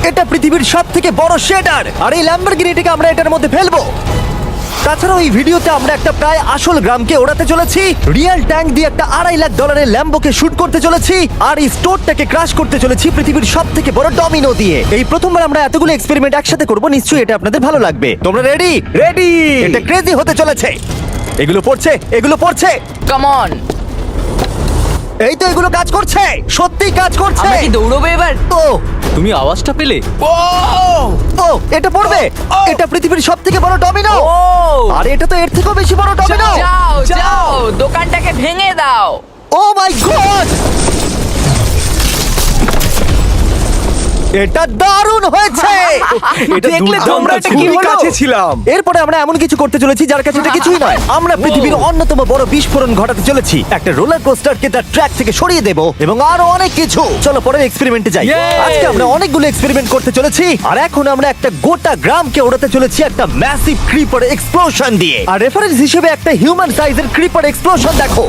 এটা পৃথিবীর সবথেকে বড় শেডার, আর এই ল্যাম্বরগিনিটাকে আমরা এটার মধ্যে ফেলবো। তাছাড়াও এই ভিডিওতে আমরা একটা প্রায় আসল গ্রামকে ওড়াতে চলেছি, রিয়েল ট্যাঙ্ক দিয়ে একটা $2.5 লাখ ল্যাম্বোকে শুট করতে চলেছি, আর এই স্টোরটাকে ক্রাশ করতে চলেছি পৃথিবীর সবথেকে বড় ডমিনো দিয়ে। এই প্রথমবার আমরা এতগুলো এক্সপেরিমেন্ট একসাথে করব, নিশ্চয়ই এটা আপনাদের ভালো লাগবে। তোমরা রেডি? রেডি। এটা ক্রেজি হতে চলেছে। এগুলো পড়ছে। Come on. এই তো এগুলো কাজ করছে, সত্যিই কাজ করছে। আমরা কি দৌড়বো এবার? ও তুমি আওয়াজটা পেলে? ও এটা পড়বে। এটা পৃথিবীর সবথেকে বড় ডমিনো। ও আর এটা তো এর থেকেও বেশি বড় ডমিনো। যাও দোকানটাকে ভেঙে দাও। ও মাই গড, এটা দারুণ হয়েছে। এটা দেখলে তোমরা এটা কি খুবই কাছে ছিলাম। এরপরে আমরা এমন কিছু করতে চলেছি যার কাছে এটা কিছুই নয়। আমরা পৃথিবীর অন্যতম বড় বিস্ফোরণ ঘটাতে চলেছি, একটা রোলার কোস্টারকে তার ট্র্যাক থেকে সরিয়ে দেব এবং আরো অনেক কিছু। চলো পরের এক্সপেরিমেন্টে যাই। আজকে আমরা অনেকগুলো এক্সপেরিমেন্ট করতে চলেছি, আর এখন আমরা একটা গোটা গ্রামকে ওড়াতে চলেছি একটা ম্যাসিভ ক্রিপার এক্সপ্লোশন দিয়ে। আর রেফারেন্স হিসেবে একটা হিউম্যান সাইজের ক্রিপার এক্সপ্লোশন দেখো।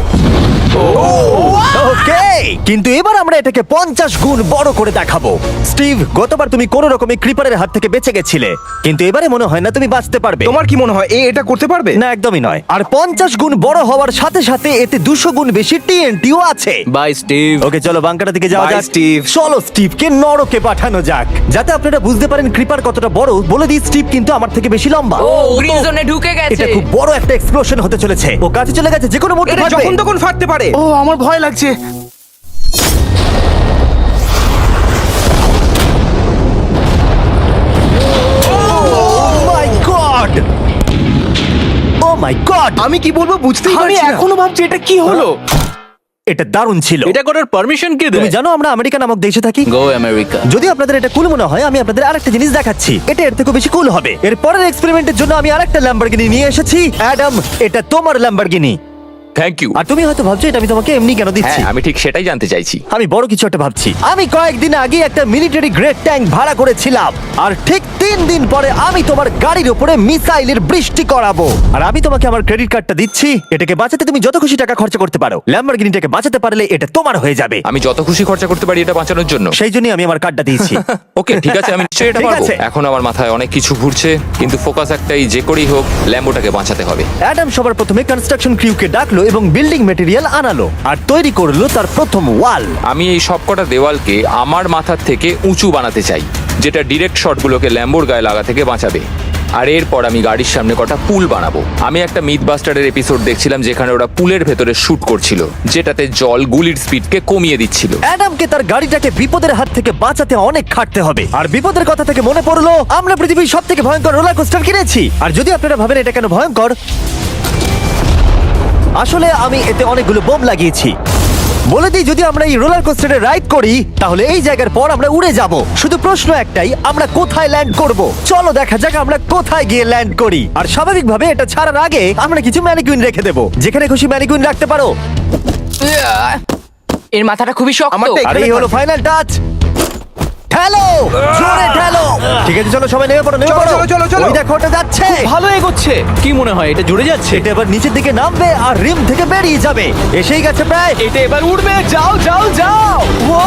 ওকে, কিন্তু এবার আমরা এটাকে 50 গুণ বড় করে দেখাবো। স্টিভ, গতবার তুমি কোন রকমে ক্রিপারের হাত থেকে বেঁচে গেছিলে, কিন্তু এবারে মনে হয় না তুমি বাঁচতে পারবে। তোমার কি মনে হয় এটা করতে পারবে? না, একদমই নয়। আর 50 গুণ বড় হওয়ার সাথে সাথে এতে 200 গুণ বেশি টিএনটিও আছে। Bye Steve. ওকে, চলো বাংকারের দিকে যাওয়া Bye, যাক। Steve. চলো স্টিভকে নরকে পাঠানো যাক। যাতে আপনারা বুঝতে পারেন ক্রিপার কতটা বড়, বলে দিই স্টিভ কিন্তু আমার থেকে বেশি লম্বা। ও গ্রিন জোনে ঢুকে এটা গেছে। খুব বড় একটা এক্সপ্লোশন হতে চলেছে। ও কাছে চলে গেছে, যে কোনো মুহূর্তে এটা ফাটবে। যখন তখন ফাটতে পারে। ও আমার ভয় লাগছে। মাই গড, ও মাই গড, আমি কি বলবো বুঝতেই আমি পারছি না। এখনো ভাবছি এটা কি হলো। এটা দারুণ ছিল। এটা করার পারমিশন কে তুমি দেয়? জানো আমরা আমেরিকা নামক দেশে থাকি। গো আমেরিকা। যদি আপনাদের এটা কুল মনে হয়, আমি আপনাদের আরেকটা জিনিস দেখাচ্ছি, এটা এর থেকে বেশি কুল হবে। এর পরের এক্সপেরিমেন্টের জন্য আমি আরেকটা ল্যাম্বরগিনি নিয়ে এসেছি। অ্যাডাম, এটা তোমার ল্যাম্বরগিনি। Thank you. আর তুমি হয়তো ভাবছো এটা আমি তোমাকে এমনি কেন দিচ্ছি। হ্যাঁ, আমি ঠিক সেটাই জানতে চাইছি। আমি বড় কিছু একটা ভাবছি। আমি কয়েকদিন আগে একটা মিলিটারি গ্রেড ট্যাঙ্ক ভাড়া করেছিলাম, আর ঠিক 3 দিন পরে আমি তোমার গাড়ির উপরে মিসাইলের বৃষ্টি করাবো। আর আমি তোমাকে আমার ক্রেডিট কার্ডটা দিচ্ছি, এটাকে বাঁচাতে তুমি যত খুশি টাকা খরচা করতে পারো। ল্যাম্বরগিনিটাকে বাঁচাতে পারলে এটা তোমার হয়ে যাবে। আমি যত খুশি খরচা করতে পারি এটা বাঁচানোর জন্য। সেই জন্যই আমি আমার কার্ডটা দিয়েছি। ওকে, ঠিক আছে, আমি নিশ্চয়ই এটা ঠিক পারবো। আছে। এখন আমার মাথায় অনেক কিছু ঘুরছে, কিন্তু ফোকাস একটাই, যে করেই হোক ল্যাম্বোটাকে বাঁচাতে হবে। অ্যাডাম সবার প্রথমে কনস্ট্রাকশন ক্রিউকে ডাকলো এবং বিল্ডিং মেটেরিয়াল আনালো আর তৈরি করলো তার প্রথম ওয়াল। আমি এই সবকটা দেওয়ালকে আমার মাথার থেকে উঁচু বানাতে চাই, যেটা ডিরেক্ট শটগুলোকে ল্যাম্বোর গায়ে লাগা থেকে বাঁচাবে। আর এরপর আমি গাড়ির সামনে কটা পুল বানাবো। আমি একটা মিথবাস্টারের এপিসোড দেখছিলাম যেখানে ওরা পুলের ভেতরে শুট করছিল, যেটাতে জল গুলির স্পিডকে কমিয়ে দিচ্ছিল। অ্যাডামকে তার গাড়িটাকে বিপদের হাত থেকে বাঁচাতে অনেক খাটতে হবে। আর বিপদের কথা থেকে মনে পড়লো, আমরা পৃথিবীর সবথেকে ভয়ঙ্কর রোলার কোস্টার কিনেছি। আর যদি আপনারা ভাবেন এটা কেন ভয়ঙ্কর, আসলে আমি এতে অনেকগুলো বোম লাগিয়েছি। বলে দিই, যদি আমরা এই রোলার কোস্টারে রাইড করি তাহলে এই জায়গার পর আমরা উড়ে যাব। শুধু প্রশ্ন একটাই, আমরা কোথায় ল্যান্ড করব? চলো দেখা যাক আমরা কোথায় গিয়ে ল্যান্ড করি। আর স্বাভাবিকভাবে এটা ছাড়ার আগে আমরা কিছু ম্যানিকুইন রেখে দেবো। যেখানে খুশি ম্যানিকুইন রাখতে পারো। এর মাথাটা খুবই শক্ত। আমারটা আর এই হলো ফাইনাল টাচ। ঠেলো, জোরে ঠেলো। ঠিক আছে, চলো সবাই নেমে পড়ো, নেমে চলো, পড়ো। চলো, চলো, চলো। ওই দেখো ওটা যাচ্ছে। ভালো এগোচ্ছে। কি মনে হয় এটা জুড়ে যাচ্ছে? এটা এবার নিচের দিকে নামবে আর রিম থেকে বেরিয়ে যাবে। এসেই গেছে প্রায়। এটা এবার উঠবে। যাও যাও যাও। ও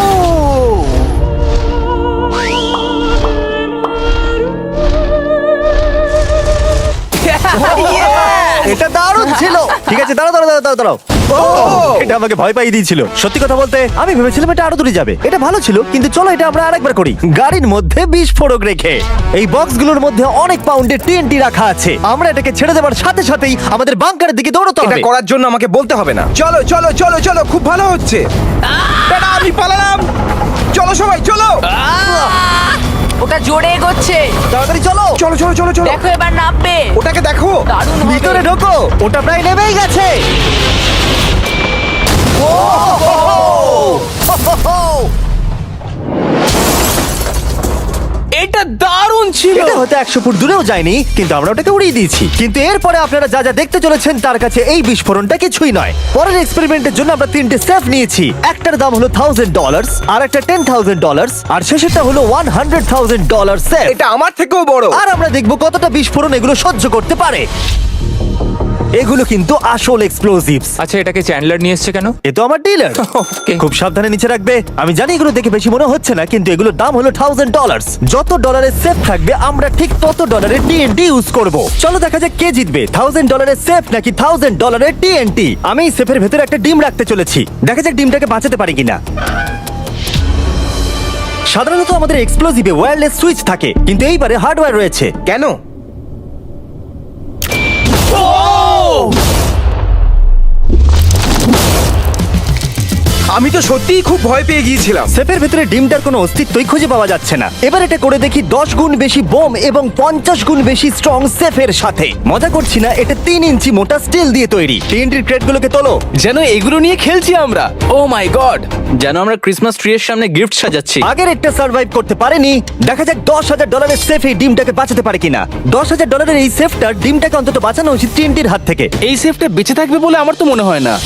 এটা দারুণ ছিল। ঠিক আছে, দাঁড়াও দাঁড়াও দাঁড়াও দাঁড়াও। এটা আমাকে ভয় পাইয়ে দিয়েছিল। সত্যি কথা বলতে আমি ভেবেছিলাম এটা আরো দূরে যাবে। এটা ভালো ছিল, কিন্তু চলো এটা আমরা আরেকবার করি। গাড়ির মধ্যে বিস্ফোরক রেখে। এই বক্সগুলোর মধ্যে অনেক পাউন্ডের টিএনটি রাখা আছে। আমরা এটাকে ছেড়ে দেওয়ার সাথে সাথেই আমাদের বাংকারের দিকে দৌড়তে এটা হবে। করার জন্য আমাকে বলতে হবে না। চলো চলো চলো চলো, খুব ভালো হচ্ছে। টাটা, আমি পালালাম। চলো সবাই চলো। ওটা জোরে এগোচ্ছে। তাড়াতাড়ি চলো। চলো চলো চলো চলো। দেখো এবার নামবে। ওটাকে দেখো। দারুণ হবে। ভিতরে ঢোকো, ওটা প্রায় নেমেই গেছে। এটা দারুণ ছিল। এটা হয়তো 100 ফুট দূরেও যায়নি, কিন্তু আমরা ওটাকে উড়িয়ে দিয়েছি। কিন্তু এরপরে আপনারা যা যা দেখতে চলেছেন তার কাছে এই বিস্ফোরণটা কিছুই নয়। পরের এক্সপেরিমেন্টের জন্য আমরা 3টে সেফ নিয়েছি। একটার দাম হলো $1000, আর একটা $10,000, আর শেষেরটা হলো $100,000 সেফ। এটা আমার থেকেও বড়। আর আমরা দেখবো কতটা বিস্ফোরণ এগুলো সহ্য করতে পারে। এগুলো কিন্তু আসল এক্সপ্লোসিভস। আচ্ছা, এটাকে চ্যান্ডলার নিয়ে এসছে কেন? এ তো আমার ডিলার। Okay. খুব সাবধানে নিচে রাখবে। আমি জানি এগুলো দেখে বেশি মনে হচ্ছে না, কিন্তু এগুলোর দাম হলো $1000। যত ডলারের সেফ থাকবে আমরা ঠিক তত ডলারের টিএনটি ইউজ করব। চলো দেখা যাক কে জিতবে, $1000 সেফ নাকি $1000 টিএনটি। আমি সেফের ভেতরে একটা ডিম রাখতে চলেছি, দেখা যাক ডিমটাকে বাঁচাতে পারি কিনা। সাধারণত আমাদের এক্সপ্লোসিভে ওয়্যারলেস সুইচ থাকে, কিন্তু এইবারে হার্ডওয়্যার রয়েছে। কেন? আমি তো সত্যিই খুব ভয় পেয়ে গিয়েছিলাম। সেফের ভেতরে ডিমটার কোনো অস্তিত্বই খুঁজে পাওয়া যাচ্ছে না। এবার এটা করে দেখি 10 গুণ বেশি বোম এবং 50 গুণ বেশি স্ট্রং সেফের সাথে। মজা করছি না, এটা 3 ইঞ্চি মোটা স্টিল দিয়ে তৈরি। টিএনটির ক্রেটগুলোকে তোলো। যেন এগুলো নিয়ে খেলছি আমরা। ও মাই গড, যেন আমরা ক্রিসমাস ট্রি এর সামনে গিফট সাজাচ্ছি। আগের একটা সার্ভাইভ করতে পারেনি, দেখা যাক $10,000 সেফ এই ডিমটাকে বাঁচাতে পারে কিনা। $10,000 এই সেফটার ডিমটাকে অন্তত বাঁচানো উচিত টিএনটির হাত থেকে। এই সেফটা বেঁচে থাকবে বলে আমার তো মনে হয় না।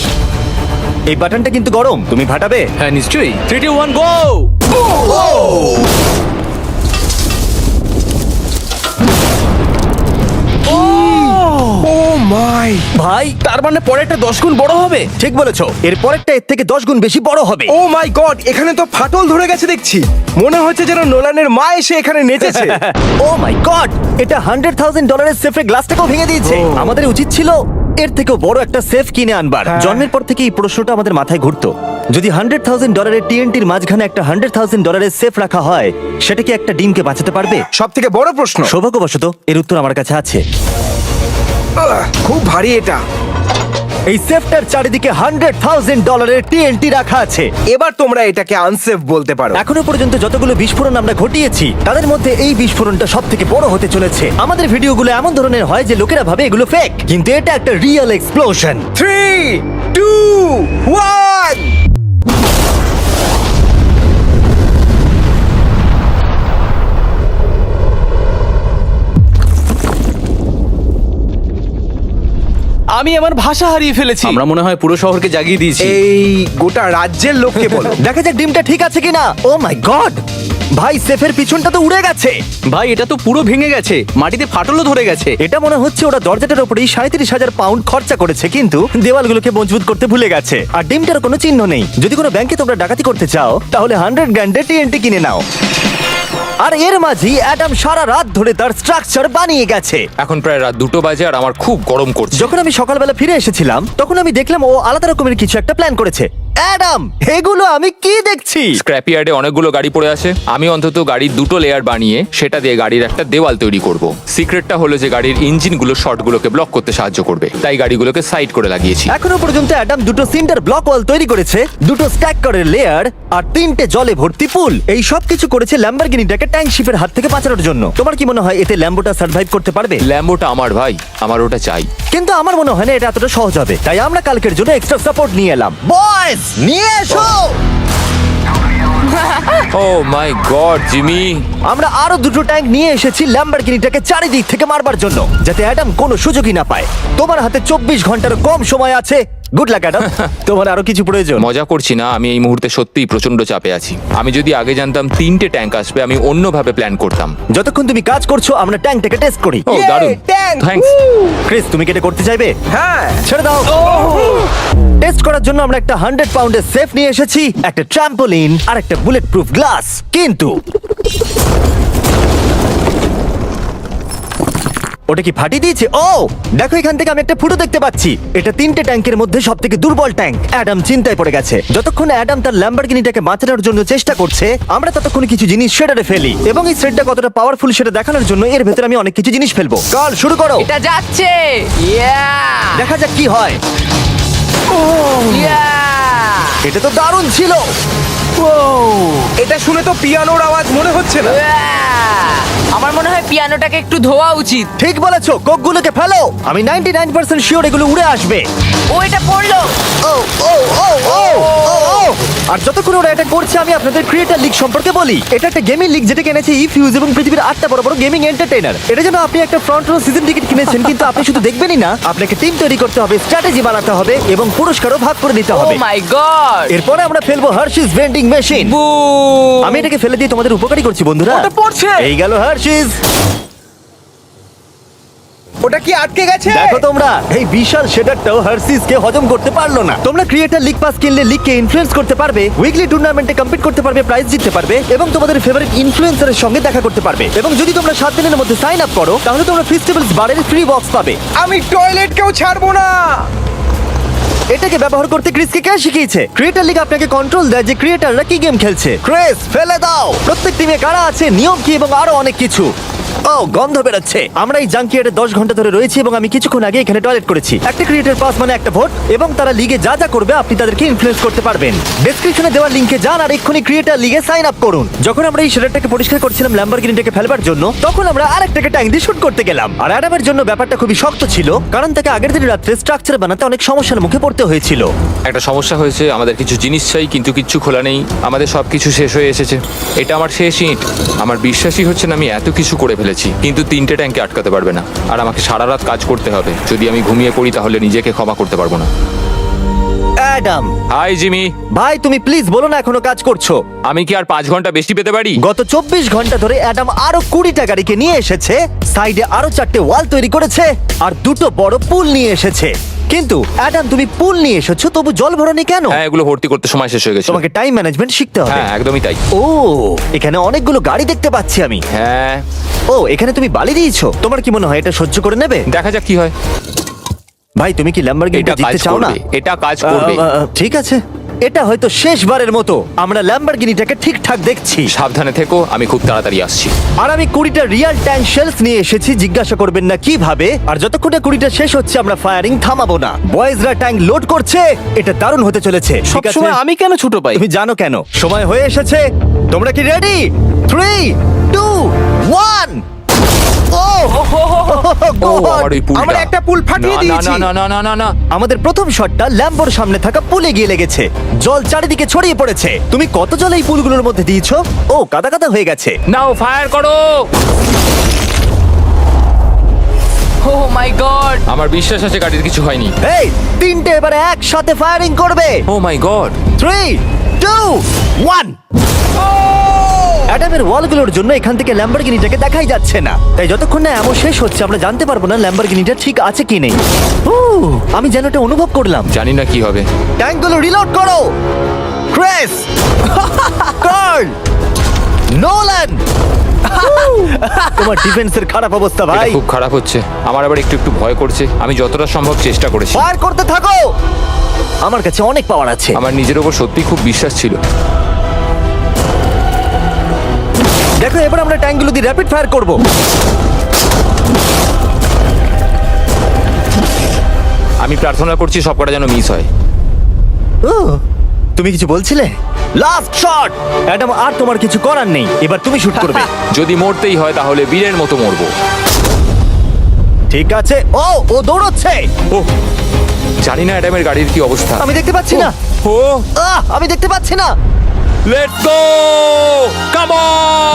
এই বাটনটা কিন্তু গরম, তুমি ফাটাবে? হ্যাঁ নিশ্চয়ই। 3 2 1 গো। ও মাই! ভাই তার মানে পরেরটা 10 গুণ বড় হবে। ঠিক বলেছো, এর পরেরটা এর থেকে 10 গুণ বেশি বড় হবে। ও মাই গড! এখানে তো ফাটল ধরে গেছে দেখছি। মনে হচ্ছে যেন নোলানের মা এসে এখানে নেচেছে। ও মাই গড, এটা $100,000 সেফের গ্লাসটাকেও ভেঙে দিয়েছে। আমাদের উচিত ছিল এর থেকেও বড় একটা সেফ কিনে আনবার। হ্যাঁ। জন্মের পর থেকে এই প্রশ্নটা আমাদের মাথায় ঘুরতো, যদি $100,000 টিএনটির মাঝখানে একটা $100,000 সেফ রাখা হয়, সেটা কি একটা ডিমকে বাঁচাতে পারবে? সব থেকে বড় প্রশ্ন। সৌভাগ্যবশত এর উত্তর আমার কাছে আছে। খুব ভারী এটা। এই সেফটার চারিদিকে $100,000 টিএনটি রাখা আছে। এবার তোমরা এটাকে আনসেফ বলতে পারো। এখনো পর্যন্ত যতগুলো বিস্ফোরণ আমরা ঘটিয়েছি, তাদের মধ্যে এই বিস্ফোরণটা সব থেকে বড় হতে চলেছে। আমাদের ভিডিওগুলো এমন ধরনের হয় যে লোকেরা ভাবে এগুলো ফেক, কিন্তু এটা একটা রিয়েল এক্সপ্লোশন। 3 2 1 আমি আমার ভাষা হারিয়ে ফেলেছি। আমরা মনে হয় পুরো শহরকে জাগিয়ে দিয়েছি। এই গোটা রাজ্যের লোককে বলো। দেখা যাক ডিমটা ঠিক আছে কিনা। ও মাই গড, ভাই সেফের পিছনটা তো উড়ে গেছে। ভাই এটা তো পুরো ভেঙে গেছে, মাটিতে ফাটলও ধরে গেছে। এটা মনে হচ্ছে ওরা দরজাটার উপরেই 37,000 পাউন্ড খরচা করেছে, কিন্তু দেওয়ালগুলোকে মজবুত করতে ভুলে গেছে। আর ডিমটার কোনো চিহ্ন নেই। যদি কোনো ব্যাংকে তোমরা ডাকাতি করতে চাও, তাহলে 100 গ্র্যান্ডের টিএনটি কিনে নাও। আর এর মাঝেই অ্যাডাম সারা রাত ধরে তার স্ট্রাকচার বানিয়ে গেছে। এখন প্রায় রাত 2টো বাজে আর আমার খুব গরম করছে। যখন আমি সকালবেলা ফিরে এসেছিলাম, তখন আমি দেখলাম ও আলাদা রকমের কিছু একটা প্ল্যান করেছে। অ্যাডাম, এগুলো আমি কি দেখছি? স্ক্র্যাপ ইয়ার্ডে অনেকগুলো গাড়ি পড়ে আছে। আমি অন্তত গাড়ির 2টো লেয়ার বানিয়ে সেটা দিয়ে গাড়ির একটা দেওয়াল তৈরি করব। সিক্রেটটা হলো যে গাড়ির ইঞ্জিনগুলো শর্টগুলোকে ব্লক করতে সাহায্য করবে, তাই গাড়িগুলোকে সাইড করে লাগিয়েছি। এখনো পর্যন্ত অ্যাডাম 2টো সিন্টার ব্লক ওয়াল তৈরি করেছে, 2টো স্ট্যাক করের লেয়ার আর 3টে জলে ভর্তি পুল। এই সব কিছু করেছে ল্যাম্বরগিনিটাকে ট্যাঙ্ক শিপের হাত থেকে বাঁচানোর জন্য। তোমার কি মনে হয় এতে ল্যাম্বোটা সার্ভাইভ করতে পারবে? ল্যাম্বোটা আমার ভাই, আমার ওটা চাই। কিন্তু আমার মনে হয় না এটা এতটা সহজ হবে, তাই আমরা কালকের জন্য এক্সট্রা সাপোর্ট নিয়ে এলাম। বয়েস, নিয়ে এসো। ও মাই গড জিমি, আমরা আরো 2টো ট্যাঙ্ক নিয়ে এসেছি ল্যাম্বরগিনিটাকে চারিদিক থেকে মারবার জন্য, যাতে অ্যাডাম কোনো সুযোগই না পায়। তোমার হাতে 24 ঘন্টার কম সময় আছে। Good luck Adam. তোমার আরো কিছু প্রয়োজন? মজা করছি না, আমি এই মুহূর্তে সত্যিই প্রচন্ড চাপে আছি। আমি যদি আগে জানতাম 3টে ট্যাঙ্ক আসবে, আমি অন্যভাবে প্ল্যান করতাম। যতক্ষণ তুমি কাজ করছো আমরা ট্যাঙ্কটাকে টেস্ট করি। ও দারুণ, ট্যাঙ্ক! থ্যাঙ্কস। ক্রিস, তুমি কি এটা করতে চাইবে? হ্যাঁ। ছেড়ে দাও। টেস্ট করার জন্য আমরা একটা 100 পাউন্ডের সেফ নিয়ে এসেছি, একটা ট্রাম্পোলিন আর একটা বুলেট প্রুফ গ্লাস। কিন্তু ওটা কি ফাটিয়ে দিয়েছে? ও দেখো, এখান থেকে আমি একটা ফুটো দেখতে পাচ্ছি। এটা 3টে ট্যাঙ্কের মধ্যে সব থেকে দুর্বল ট্যাঙ্ক। অ্যাডাম চিন্তায় পড়ে গেছে। যতক্ষণ অ্যাডাম তার ল্যাম্বরগিনিটাকে বাঁচানোর জন্য চেষ্টা করছে, আমরা ততক্ষণ কিছু জিনিস শেডারে ফেলি, এবং এই শেডটা কতটা পাওয়ারফুল সেটা দেখানোর জন্য এর ভেতরে আমি অনেক কিছু জিনিস ফেলবো। কাল শুরু করো। এটা যাচ্ছে। ইয়া দেখা যাক কি হয়। ইয়া এটা তো দারুণ ছিল। এটা শুনে তো পিয়ানোর আওয়াজ মনে হচ্ছে না। আমার মনে হয় পিয়ানোটাকে একটু ধোয়া উচিত। ঠিক বলেছো, কোকগুলোকে ফেলো। আমি 99% শিওর এগুলো উড়ে আসবে। ও এটা পড়লো। ও ও ও ও ও ও। আর যতক্ষণ ওরা এটা করছে, আমি আপনাদের ক্রিয়েটার লিগ সম্পর্কে বলি। এটা একটা গেমিং লিগ যেটা কিনেছে ইফিউজ এবং পৃথিবীর 8টা বড় বড় গেমিং এন্টারটেইনার। এটা যেন আপনি একটা ফ্রন্ট রো সিজন টিকিট কিনেছেন, কিন্তু আপনি শুধু দেখবেনই না, আপনাকে টিম তৈরি করতে হবে, স্ট্র্যাটেজি বানাতে হবে এবং পুরস্কারও ভাগ করে নিতে ও হবে। মাই গড। এরপরে আমরা ফেলবো হার্শিস ভেন্ডিং মেশিন। বু আমি এটাকে ফেলে দিয়ে তোমাদের উপকারী করছি বন্ধুরা। ওটা পড়ছে। এই গেল হার্শিস। ওটা কি আটকে গেছে? দেখো তোমরা, এই বিশাল শেডারটাও হার্সিস কে হজম করতে পারলো না। তোমরা ক্রিয়েটার লিগ পাস কিনলে লিগকে ইনফ্লুয়েন্স করতে পারবে, উইকলি টুর্নামেন্টে কম্পিট করতে পারবে, প্রাইজ জিততে পারবে এবং তোমাদের ফেভারিট ইনফ্লুয়েন্সারের সঙ্গে দেখা করতে পারবে। এবং যদি তোমরা 7 দিনের মধ্যে সাইন আপ করো তাহলে তোমরা ফেস্টিভ্যালস বারের ফ্রি বক্স পাবে। আমি টয়লেট কেউ ছাড়বো না। এটাকে ব্যবহার করতে ক্রিসকে কে শিখিয়েছে? ক্রিয়েটার লিগ আপনাকে কন্ট্রোল দেয় যে ক্রিয়েটাররা কি গেম খেলছে। ক্রিস, ফেলে দাও। প্রত্যেক টিমে কারা আছে, নিয়ম কি এবং আরো অনেক কিছু। ও, গন্ধ বেরোচ্ছে। আমরা এই জাঙ্কিয়ারে 10 ঘন্টা ধরে রয়েছি এবং আমি কিছুক্ষণ আগে এখানে টয়লেট করেছি। একটা ক্রিয়েটার পাস মানে একটা ভোট, এবং তারা লিগে যা যা করবে আপনি তাদেরকে ইনফ্লুয়েন্স করতে পারবেন। ডেসক্রিপশনে দেওয়া লিংকে যান আর এক্ষুনি ক্রিয়েটার লিগে সাইন আপ করুন। যখন আমরা এই শেডারটাকে পরিষ্কার করছিলাম ল্যাম্বরগিনিটাকে ফেলবার জন্য, তখন আমরা আরেকটাকে ট্যাঙ্ক দিয়ে শুট করতে গেলাম। আর অ্যাডামের জন্য ব্যাপারটা খুবই শক্ত ছিল, কারণ তাকে আগের দিন রাত্রে স্ট্রাকচার বানাতে অনেক সমস্যার মুখে পড়তে হয়েছিল। একটা সমস্যা হয়েছে, আমাদের কিছু জিনিস চাই কিন্তু কিচ্ছু খোলা নেই। আমাদের সবকিছু শেষ হয়ে এসেছে। এটা আমার শেষ ইট। আমার বিশ্বাসই হচ্ছে না আমি এত কিছু করে ফেলেছি, কিন্তু 3টে ট্যাঙ্কে আটকাতে পারবে না। আর আমাকে সারা রাত কাজ করতে হবে। যদি আমি ঘুমিয়ে পড়ি তাহলে নিজেকে ক্ষমা করতে পারবো না। Adam hi Jimmy. ভাই, তুমি প্লিজ বলো না এখনো কাজ করছো। আমি কি আর 5 ঘন্টা বেশি পেতে পারি? গত 24 ঘন্টা ধরে অ্যাডাম আরো 20টা গাড়িকে নিয়ে এসেছে, সাইডে আরো 4টে ওয়াল তৈরি করেছে আর 2টো বড় পুল নিয়ে এসেছে। কিন্তু অ্যাডাম, তুমি পুল নিয়ে এসেছো, তবু জল ভরনি কেন? হ্যাঁ, এগুলো ভর্তি করতে সময় শেষ হয়ে গেছে। তোমাকে টাইম ম্যানেজমেন্ট শিখতে হবে। হ্যাঁ, একদমই তাই। ও, এখানে অনেকগুলো গাড়ি দেখতে পাচ্ছি আমি। হ্যাঁ, ও, এখানে তুমি বালি দিয়েছো। তোমার কি মনে হয় এটা সহ্য করে নেবে? দেখা যাক কি হয়। ভাই, তুমি কি ল্যাম্বরগিনিটা এটা কাজ জিততে চাও না? করবে, এটা কাজ করবে। ঠিক আছে, এটা হয়তো শেষবারের মতো আমরা ল্যাম্বরগিনিটাকে ঠিকঠাক দেখছি। সাবধানে থেকো, আমি খুব তাড়াতাড়ি আসছি। আর আমি 20টা রিয়েল ট্যাঙ্ক শেলস নিয়ে এসেছি। জিজ্ঞাসা করবেন না কিভাবে। আর যতক্ষণে 20টা শেষ হচ্ছে আমরা ফায়ারিং থামাবো না। বয়েজরা ট্যাঙ্ক লোড করছে। এটা দারুণ হতে চলেছে। ঠিক আছে, সবসময় আমি কেন ছোট পাই? তুমি জানো কেন। সময় হয়ে এসেছে। তোমরা কি রেডি? 3, 2, 1। ও, ও, আমার ওই পুলটা। আমরা একটা পুল ফাটিয়ে না, দিয়েছি। না, না, না, না, না, না। আমাদের প্রথম শটটা ল্যাম্বোর সামনে থাকা পুলে গিয়ে লেগেছে। জল চারিদিকে ছড়িয়ে পড়েছে। তুমি কত জল এই পুলগুলোর মধ্যে দিয়েছো? ও, কাদা কাদা হয়ে গেছে। নাও, ফায়ার করো। ও মাই গড! আমার বিশ্বাস আছে গাড়ির কিছু হয়নি। এই, 3টে এবারে একসাথে ফায়ারিং করবে। ও মাই গড। 3, 2, 1। অ্যাডামের ওয়ালগুলোর জন্য এখান থেকে ল্যাম্বরগিনিটাকে দেখাই যাচ্ছে না। তাই যতক্ষণ না এমন শেষ হচ্ছে আমরা জানতে পারবো না ল্যাম্বরগিনিটা ঠিক আছে কি নেই। আমি যেন এটা অনুভব করলাম। জানি না কি হবে। ট্যাঙ্কগুলো রিলোড করো। Kress, Karl, Nolan. তোমার ডিফেন্সের খারাপ অবস্থা এটা ভাই। খুব খারাপ হচ্ছে। আমার আবার একটু একটু ভয় করছে। আমি যতটা সম্ভব চেষ্টা করেছি। ফায়ার করতে থাকো। আমার কাছে অনেক পাওয়ার আছে। আমার নিজের ওপর সত্যি খুব বিশ্বাস ছিল। দেখো, এবার আমরা ট্যাঙ্কগুলো দিয়ে র্যাপিড ফায়ার করব। আমি প্রার্থনা করছি সবকটা যেন মিস হয়। ও, তুমি কিছু বলছিলে? Last shot. অ্যাডাম, আর তোমার কিছু করার নেই। এবার তুমি শুট করবে। যদি মরতেই হয় তাহলে বীরের মতো মরবো। ঠিক আছে। ও দৌড়চ্ছে। ও, জানি না অ্যাডামের গাড়ির কি অবস্থা। আমি দেখতে পাচ্ছি না। ও, আমি দেখতে পাচ্ছি না। লেটস গো, কাম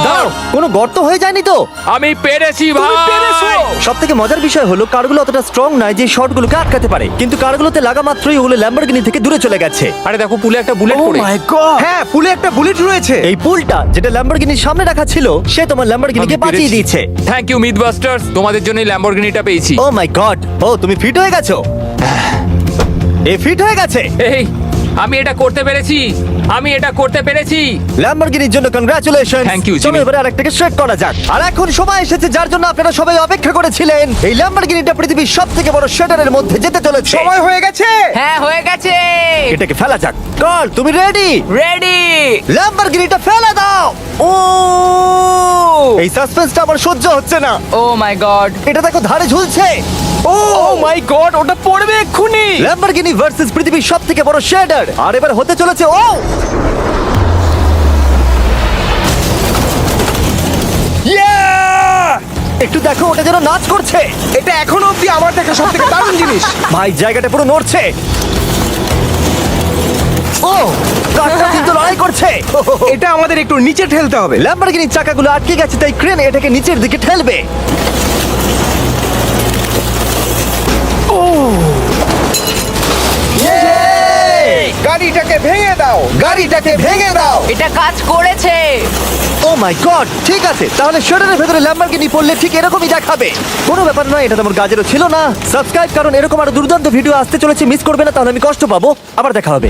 দাঁড়াও, অন। কোনো গর্ত হয়ে যায়নি তো? আমি পেরেছি ভাই। সব থেকে মজার বিষয় হলো কারগুলো অতটা স্ট্রং নয় যে শটগুলোকে আটকাতে পারে, কিন্তু কারগুলোতে লাগা মাত্রই ওগুলো ল্যাম্বরগিনি থেকে দূরে চলে গেছে। আরে দেখো, পুলে একটা বুলেট ও পড়ে। মাই গড! হ্যাঁ, পুলে একটা বুলেট রয়েছে। এই পুলটা যেটা ল্যাম্বরগিনির সামনে রাখা ছিল, সে তোমার ল্যাম্বরগিনিকে বাঁচিয়ে দিয়েছে। থ্যাংক ইউ মিথবাস্টার্স, তোমাদের জন্যই ল্যাম্বরগিনিটা পেয়েছি। ও মাই গড। ও, তুমি ফিট হয়ে গেছো। এ ফিট হয়ে গেছে। এই, আমি এটা করতে পেরেছি। আমি এটা করতে পেরেছি। ল্যাম্বরগিনির জন্য কংগ্রাচুলেশন। Thank you, চলো Jimmy. এবারে আরেকটাকে স্ট্রেট করা যাক। আর এখন সময় এসেছে যার জন্য আপনারা সবাই অপেক্ষা করেছিলেন। এই ল্যাম্বরগিনিটা পৃথিবীর সবথেকে বড় শেডারের মধ্যে যেতে চলেছে। সময় হয়ে গেছে। হ্যাঁ, হয়ে গেছে। এটাকে ফেলা যাক। কার্ল, তুমি রেডি? রেডি। ল্যাম্বরগিনিটা ফেলে দাও। ও, এই সাসপেন্সটা আমার সহ্য হচ্ছে না। ও মাই গড! এটা দেখো, ধারে ঝুলছে। ও মাই গড, ওটা পড়বে এক্ষুনি। ল্যাম্বরগিনি ভার্সেস পৃথিবীর সবথেকে বড় শেডার। আর এবার হতে চলেছে ও একটু দেখো, ওটা যেন নাচ করছে। এটা এখনো অব্দি আমার দেখা সবথেকে দারুণ জিনিস। ভাই, জায়গাটা পুরো নড়ছে। ও, কারটা কিন্তু লড়াই করছে। এটা আমাদের একটু নিচে ঠেলতে হবে। ল্যাম্বরগিনির চাকাগুলো আটকে গেছে, তাই ক্রেন এটাকে নিচের দিকে ঠেলবে। গাড়িটাকে ভেঙে দাও, গাড়িটাকে ভেঙে দাও। এটা কাজ করেছে। ও মাই গড, ঠিক আছে, তাহলে শরীরের ভেতরে ল্যাম্বরগিনি পড়লে ঠিক এরকমই দেখাবে। কোনো ব্যাপার নয়, এটা তেমন কাজেরও ছিল না। সাবস্ক্রাইব, কারণ এরকম আরো দুর্দান্ত ভিডিও আসতে চলেছে, মিস করবে না, তাহলে আমি কষ্ট পাবো। আবার দেখা হবে।